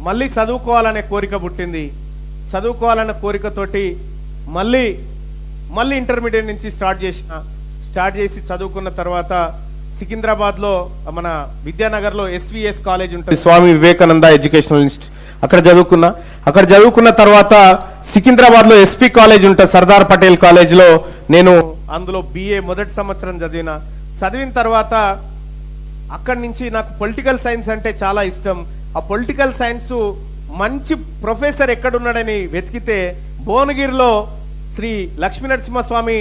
మళ్ళీ చదువుకోవాలనే కోరిక పుట్టింది. చదువుకోవాలనే కోరికతోటి మళ్ళీ ఇంటర్మీడియట్ నుంచి స్టార్ట్ చేసి చదువుకున్న తర్వాత సికింద్రాబాద్లో మన విద్యానగర్లో SVS కాలేజ్ ఉంటుంది, స్వామి వివేకానంద ఎడ్యుకేషనల్ ఇన్స్టిట్యూట్, అక్కడ చదువుకున్న తర్వాత సికింద్రాబాద్లో SP కాలేజ్ ఉంటుంది, సర్దార్ పటేల్ కాలేజ్లో నేను అందులో BA మొదటి సంవత్సరం చదివిన తర్వాత అక్కడి నుంచి నాకు పొలిటికల్ సైన్స్ అంటే చాలా ఇష్టం. ఆ పొలిటికల్ సైన్స్ మంచి ప్రొఫెసర్ ఎక్కడున్నాడని వెతికితే భువనగిరిలో శ్రీ లక్ష్మీనరసింహస్వామి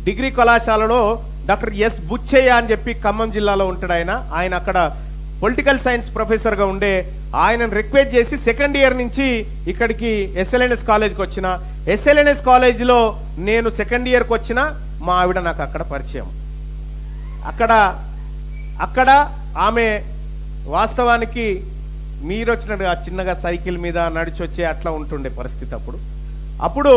డిగ్రీ కళాశాలలో డాక్టర్ S బుచ్చయ్య అని చెప్పి ఖమ్మం జిల్లాలో ఉంటాడు. ఆయన అక్కడ పొలిటికల్ సైన్స్ ప్రొఫెసర్గా ఉండే ఆయనను రిక్వెస్ట్ చేసి సెకండ్ ఇయర్ నుంచి ఇక్కడికి SLNS కాలేజ్కి వచ్చిన. SLNS కాలేజీలో నేను సెకండ్ ఇయర్కి వచ్చిన, మా ఆవిడ నాకు అక్కడ పరిచయం. అక్కడ ఆమె వాస్తవానికి మీరు వచ్చినట్టుగా చిన్నగా సైకిల్ మీద నడిచి వచ్చే అట్లా ఉంటుండే పరిస్థితి. అప్పుడు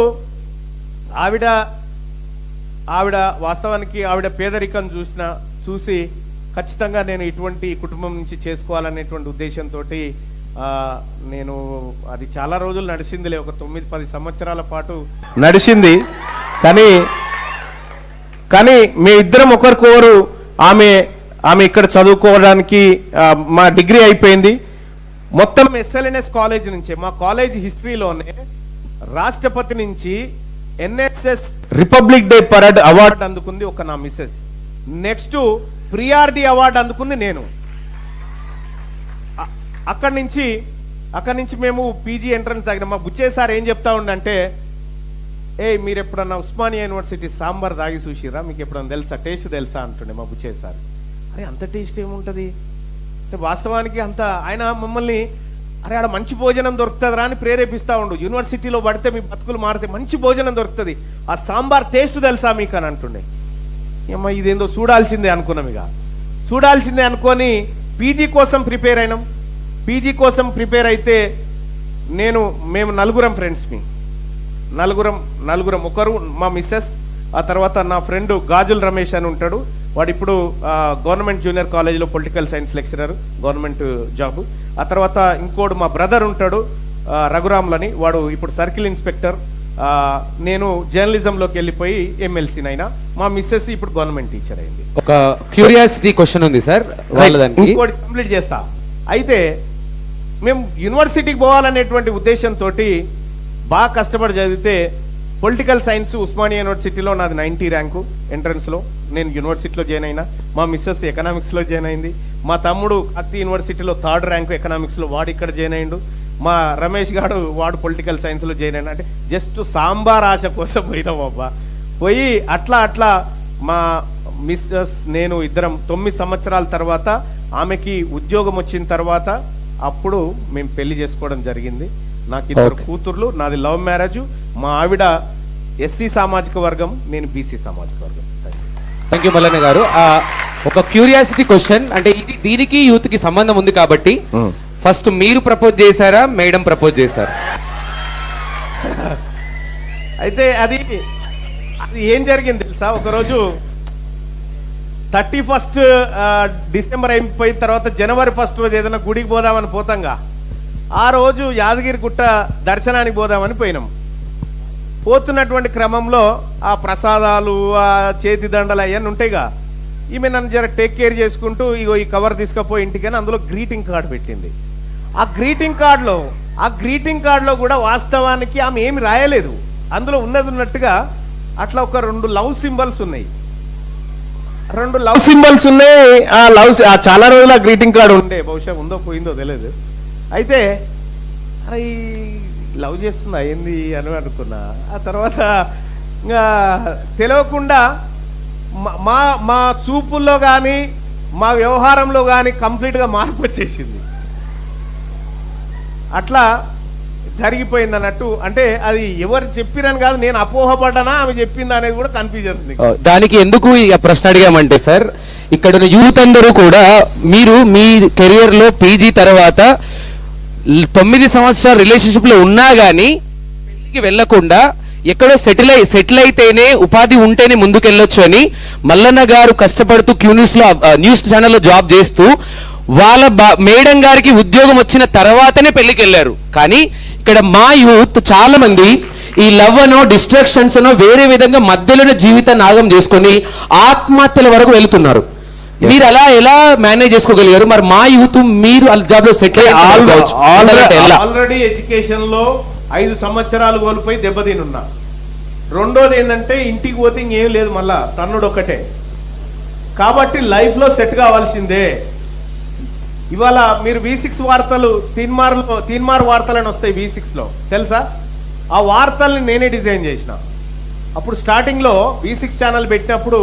ఆవిడ వాస్తవానికి ఆవిడ పేదరికం చూసి ఖచ్చితంగా నేను ఇటువంటి కుటుంబం నుంచి చేసుకోవాలనేటువంటి ఉద్దేశంతో నేను అది చాలా రోజులు నడిచిందిలే, ఒక 9-10 సంవత్సరాల పాటు నడిచింది. కానీ మీ ఇద్దరం ఒకరికొకరు ఆమె ఇక్కడ చదువుకోవడానికి మా డిగ్రీ అయిపోయింది. మొత్తం SLNS కాలేజ్ నుంచే మా కాలేజ్ హిస్టరీలోనే రాష్ట్రపతి నుంచి NSS republic day parade award అందుకుంది ఒక నా మిసెస్. నెక్స్ట్ ప్రియారిటీ అవార్డు అందుకుంది నేను. అక్కడి నుంచి మేము PG ఎంట్రన్స్ తాగినాం. మా బుచ్చే సార్ ఏం చెప్తా ఉండంటే, మీరు ఎప్పుడన్నా ఉస్మానియా యూనివర్సిటీ సాంబార్ తాగి చూసిరా, మీకు ఎప్పుడన్నా తెలుసా, టేస్ట్ తెలుసా అంటుండే మా బుచ్చే సార్. అంత టేస్ట్ ఏముంటుంది అంటే వాస్తవానికి అంత ఆయన మమ్మల్ని ఆడ మంచి భోజనం దొరుకుతుందిరా అని ప్రేరేపిస్తూ ఉండు. యూనివర్సిటీలో పడితే మీ బతుకులు మారితే మంచి భోజనం దొరుకుతుంది, ఆ సాంబార్ టేస్ట్ తెలుసా మీకు అని అంటుండే. ఏమో ఇదేందో చూడాల్సిందే అనుకున్నాం. చూడాల్సిందే అనుకొని PG కోసం ప్రిపేర్ అయినాం. PG కోసం ప్రిపేర్ అయితే మేము నలుగురం ఫ్రెండ్స్, నలుగురం ఒకరు మా మిస్సెస్, ఆ తర్వాత నా ఫ్రెండ్ గాజుల్ రమేష్ అని ఉంటాడు, వాడు ఇప్పుడు గవర్నమెంట్ జూనియర్ కాలేజీలో political science lecturer, government job. ఆ తర్వాత ఇంకోడు మా బ్రదర్ ఉంటాడు రఘురాములని, వాడు ఇప్పుడు సర్కిల్ ఇన్స్పెక్టర్. నేను జర్నలిజంలోకి వెళ్ళిపోయి MLC-నైనా. మా మిస్సెస్ ఇప్పుడు గవర్నమెంట్ టీచర్ అయింది. ఒక క్యూరియాసిటీ క్వశ్చన్ ఉంది సార్, ఇంకోటి కంప్లీట్ చేస్తా. అయితే మేము యూనివర్సిటీకి పోవాలనేటువంటి ఉద్దేశంతో బాగా కష్టపడి చదివితే పొలిటికల్ సైన్స్ ఉస్మానియా యూనివర్సిటీలో నాది 90 ర్యాంకు ఎంట్రన్స్లో, నేను యూనివర్సిటీలో జాయిన్ అయినా. మా మిస్సెస్ ఎకనామిక్స్లో జాయిన్ అయింది. మా తమ్ముడు అత్తి యూనివర్సిటీలో 3rd ర్యాంకు ఎకనామిక్స్లో, వాడు ఇక్కడ జాయిన్ అయ్యిండు. మా రమేష్ గారు వాడు పొలిటికల్ సైన్స్లో జాయిన్ అయినా. అంటే జస్ట్ సాంబార్ ఆశ కోసం పోయినాం అబ్బా. పోయి అట్లా మా మిస్సెస్ నేను ఇద్దరం 9 సంవత్సరాల తర్వాత ఆమెకి ఉద్యోగం వచ్చిన తర్వాత అప్పుడు మేము పెళ్లి చేసుకోవడం జరిగింది. నాకు 2 కూతుర్లు, నాది లవ్ మ్యారేజ్. మా ఆవిడ SC సామాజిక వర్గం, నేను BC సామాజిక వర్గం. Thank you Mallanna garu. ఒక క్యూరియాసిటీ క్వశ్చన్, అంటే దీనికి యూత్ కి సంబంధం ఉంది కాబట్టి ఫస్ట్ మీరు ప్రపోజ్ చేశారా, మేడం ప్రపోజ్ చేశారా? అయితే అది ఏం జరిగింది తెలుసా, ఒకరోజు 31 డిసెంబర్ అయిపోయిన తర్వాత జనవరి 1 రోజు ఏదైనా గుడికి పోదామని పోతాంగా, ఆ రోజు యాదగిరి గుట్ట దర్శనానికి పోదామని పోయినాం. పోతున్నటువంటి క్రమంలో ఆ ప్రసాదాలు, ఆ చేతి దండలు అవన్నీ ఉంటాయిగా, ఈమె నన్ను జర టేక్ కేర్ చేసుకుంటూ ఇగో ఈ కవర్ తీసుకుపోయి ఇంటికని అందులో గ్రీటింగ్ కార్డు పెట్టింది. ఆ గ్రీటింగ్ కార్డులో కూడా వాస్తవానికి ఆమె ఏమి రాయలేదు, అందులో ఉన్నట్టుగా అట్లా ఒక 2 లవ్ సింబల్స్ ఉన్నాయి. ఆ చాలా రోజులు ఆ గ్రీటింగ్ కార్డు ఉండే, బహుశా ఉందో పోయిందో తెలియదు. అయితే అరే లవ్ చేస్తుందా ఏంది అని అనుకున్నా. ఆ తర్వాత ఇంకా తెలియకుండా మా చూపుల్లో కానీ మా వ్యవహారంలో కానీ కంప్లీట్గా మార్పు వచ్చేసింది. అట్లా జరిగిపోయింది అన్నట్టు. అంటే అది ఎవరు చెప్పిరని కాదు, నేను అపోహపడ్డానా ఆమె చెప్పింది అనేది కూడా కన్ఫ్యూజన్ ఉంది. దానికి ఎందుకు ఈ ప్రశ్న అడిగామంటే సార్, ఇక్కడ యూత్ అందరూ కూడా మీరు మీ కెరియర్ లో PG తర్వాత 9 సంవత్సరాల రిలేషన్షిప్ లో ఉన్నా గానీ పెళ్లికి వెళ్లకుండా ఎక్కడో సెటిల్ అయితేనే ఉపాధి ఉంటేనే ముందుకెళ్ళొచ్చు అని మల్లన్న గారు కష్టపడుతూ న్యూస్ ఛానల్లో జాబ్ చేస్తూ వాళ్ళ మేడం గారికి ఉద్యోగం వచ్చిన తర్వాతనే పెళ్లికి వెళ్ళారు. కానీ ఇక్కడ మా యూత్ చాలా మంది ఈ లవ్ అనో డిస్ట్రాక్షన్స్ అనో వేరే విధంగా మధ్యలోనే జీవితాన్ని ఆగం చేసుకొని ఆత్మహత్యల వరకు వెళుతున్నారు. మీరు అలా ఎలా మేనేజ్ చేసుకోగలిగారు? మరి మా యూత్ మీరు జాబ్ లో సెటిల్ ఆల్రెడీ ఎడ్యుకేషన్ లో 5 సంవత్సరాలు కోల్పోయి దెబ్బతినున్నా. రెండోది ఏంటంటే ఇంటికి పోతే ఇంకేం లేదు, మళ్ళా తన్నుడు ఒక్కటే. కాబట్టి లైఫ్ లో సెట్ కావాల్సిందే. ఇవాళ మీరు V6 వార్తలు తీన్మార్ వార్తలని వస్తాయి V6 లో, తెలుసా? ఆ వార్తల్ని నేనే డిజైన్ చేసిన. అప్పుడు స్టార్టింగ్ లో V6 ఛానల్ పెట్టినప్పుడు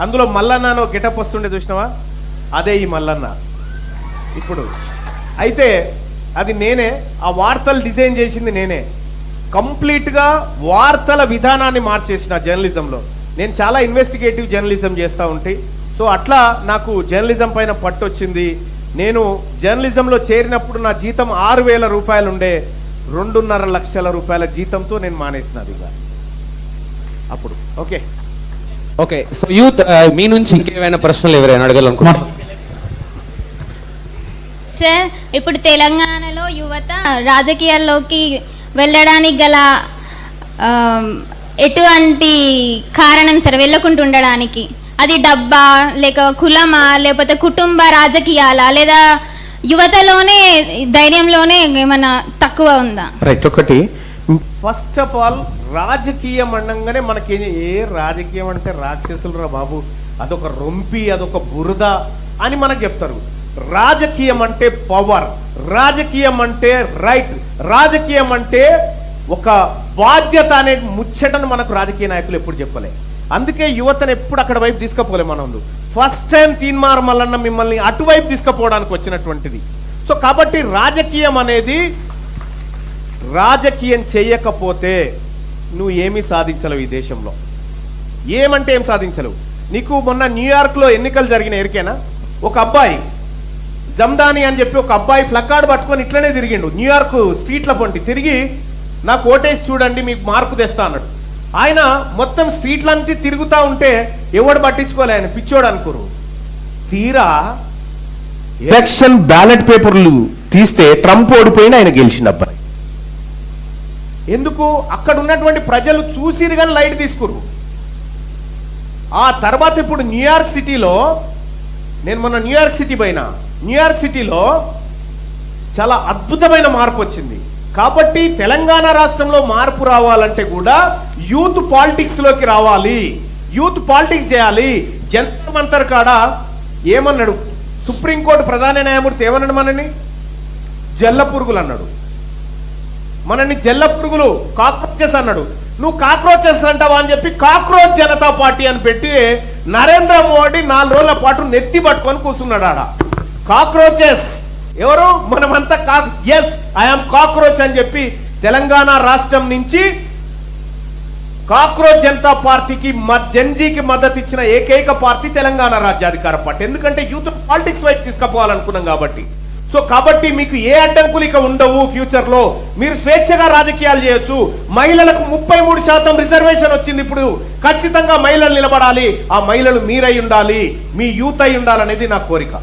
అందులో మల్లన్న గెటప్ వస్తుండే, చూసినావా? అదే ఈ మల్లన్న ఇప్పుడు. అయితే అది నేనే, ఆ వార్తలు డిజైన్ చేసింది నేనే. కంప్లీట్గా వార్తల విధానాన్ని మార్చేసిన జర్నలిజంలో. నేను చాలా ఇన్వెస్టిగేటివ్ జర్నలిజం చేస్తూ ఉంటే, సో అట్లా నాకు జర్నలిజం పైన పట్టు వచ్చింది. నేను జర్నలిజంలో చేరినప్పుడు నా జీతం 6,000 రూపాయలు ఉండే, 2.5 లక్షల రూపాయల జీతంతో నేను మానేసిన అది అప్పుడు. Okay okay. సో యూత్ మీ నుంచి ఇంకేమైనా ప్రశ్నలు ఎవరైనా అడగాలనుకున్నారు? సార్, ఇప్పుడు తెలంగాణలో యువత రాజకీయాల్లోకి వెళ్ళడానికి గల ఎటువంటి కారణం సార్ వెళ్ళకుండా ఉండడానికి? అది డబ్బా, లేక కులమా, లేకపోతే కుటుంబ రాజకీయాలా, లేదా యువతలోనే ధైర్యంలోనే ఏమైనా తక్కువ ఉందా? రైట్. ఒకటి, ఫస్ట్ ఆఫ్ ఆల్ రాజకీయం అనగానే మనకి ఏ రాజకీయం అంటే రాక్షసులు రా బాబు, అదొక రొంపి, అదొక బురద అని మనకు చెప్తారు. రాజకీయం అంటే పవర్, రాజకీయం అంటే రైట్, రాజకీయం అంటే ఒక బాధ్యత అనే ముచ్చటను మనకు రాజకీయ నాయకులు ఎప్పుడు చెప్పలే. అందుకే యువతను ఎప్పుడు అక్కడ వైపు తీసుకుపోలే. మనం ఫస్ట్ టైం తీన్మార్ మల్లన్న మిమ్మల్ని అటువైపు తీసుకుపోవడానికి వచ్చినటువంటిది. సో కాబట్టి రాజకీయం అనేది, రాజకీయం చేయకపోతే నువ్వు ఏమీ సాధించలేవు ఈ దేశంలో. ఏమంటే ఏం సాధించలేవు. నీకు మొన్న న్యూయార్క్లో ఎన్నికలు జరిగిన ఎరికేనా? ఒక అబ్బాయి జమ్దాని అని చెప్పి ఒక అబ్బాయి ఫ్లక్కార్డ్ పట్టుకొని ఇట్లనే తిరిగిండు న్యూయార్క్ స్ట్రీట్ల పొంటి తిరిగి, నాకు ఓటేసి చూడండి మీకు మార్పు తెస్తా అన్నాడు. ఆయన మొత్తం స్ట్రీట్లంటి తిరుగుతూ ఉంటే ఎవడు పట్టించుకోలే, ఆయన పిచ్చోడు అనుకోరు. తీరా ఎలక్షన్ బ్యాలెట్ పేపర్లు తీస్తే ట్రంప్ ఓడిపోయిన ఆయన గెలిచిన అబ్బాయి. ఎందుకు? అక్కడ ఉన్నటువంటి ప్రజలు చూసిరు కానీ లైట్ తీసుకురు. ఆ తర్వాత ఇప్పుడు న్యూయార్క్ సిటీలో, నేను మొన్న న్యూయార్క్ సిటీ పోయినా, న్యూయార్క్ సిటీలో చాలా అద్భుతమైన మార్పు వచ్చింది. కాబట్టి తెలంగాణ రాష్ట్రంలో మార్పు రావాలంటే కూడా యూత్ పాలిటిక్స్ లోకి రావాలి, యూత్ పాలిటిక్స్ చేయాలి. జంతర్ మంతర్ కాడ ఏమన్నాడు సుప్రీంకోర్టు ప్రధాన న్యాయమూర్తి? ఏమన్నాడు? మనని జల్ల పురుగులు అన్నాడు. మనని జల్ల పురుగులు, కాక్రోచెస్ అన్నాడు. నువ్వు కాక్రోచెస్ అంటావా అని చెప్పి కాక్రోచ్ జనతా పార్టీ అని పెట్టి నరేంద్ర మోడీ 4 రోజుల పాటు నెత్తి పట్టుకొని కూర్చున్నాడు ఆడ. కాక్రోచెస్ ఎవరు? మనమంతా ఎస్ ఐఎమ్ కాక్రోచ్ అని చెప్పి తెలంగాణ రాష్ట్రం నుంచి కాక్రోచ్ జనతా పార్టీకి జెన్జీకి మద్దతు ఇచ్చిన ఏకైక పార్టీ తెలంగాణ రాజ్యాధికార పార్టీ. ఎందుకంటే యూత్ పాలిటిక్స్ వైపు తీసుకుపోవాలనుకున్నాం కాబట్టి. సో కాబట్టి మీకు ఏ అడ్డంకులు ఇక ఉండవు. ఫ్యూచర్ లో మీరు స్వేచ్ఛగా రాజకీయాలు చేయొచ్చు. మహిళలకు 33% రిజర్వేషన్ వచ్చింది. ఇప్పుడు ఖచ్చితంగా మహిళలు నిలబడాలి. ఆ మహిళలు మీరై ఉండాలి, మీ యూత్ అయి ఉండాలనేది నా కోరిక.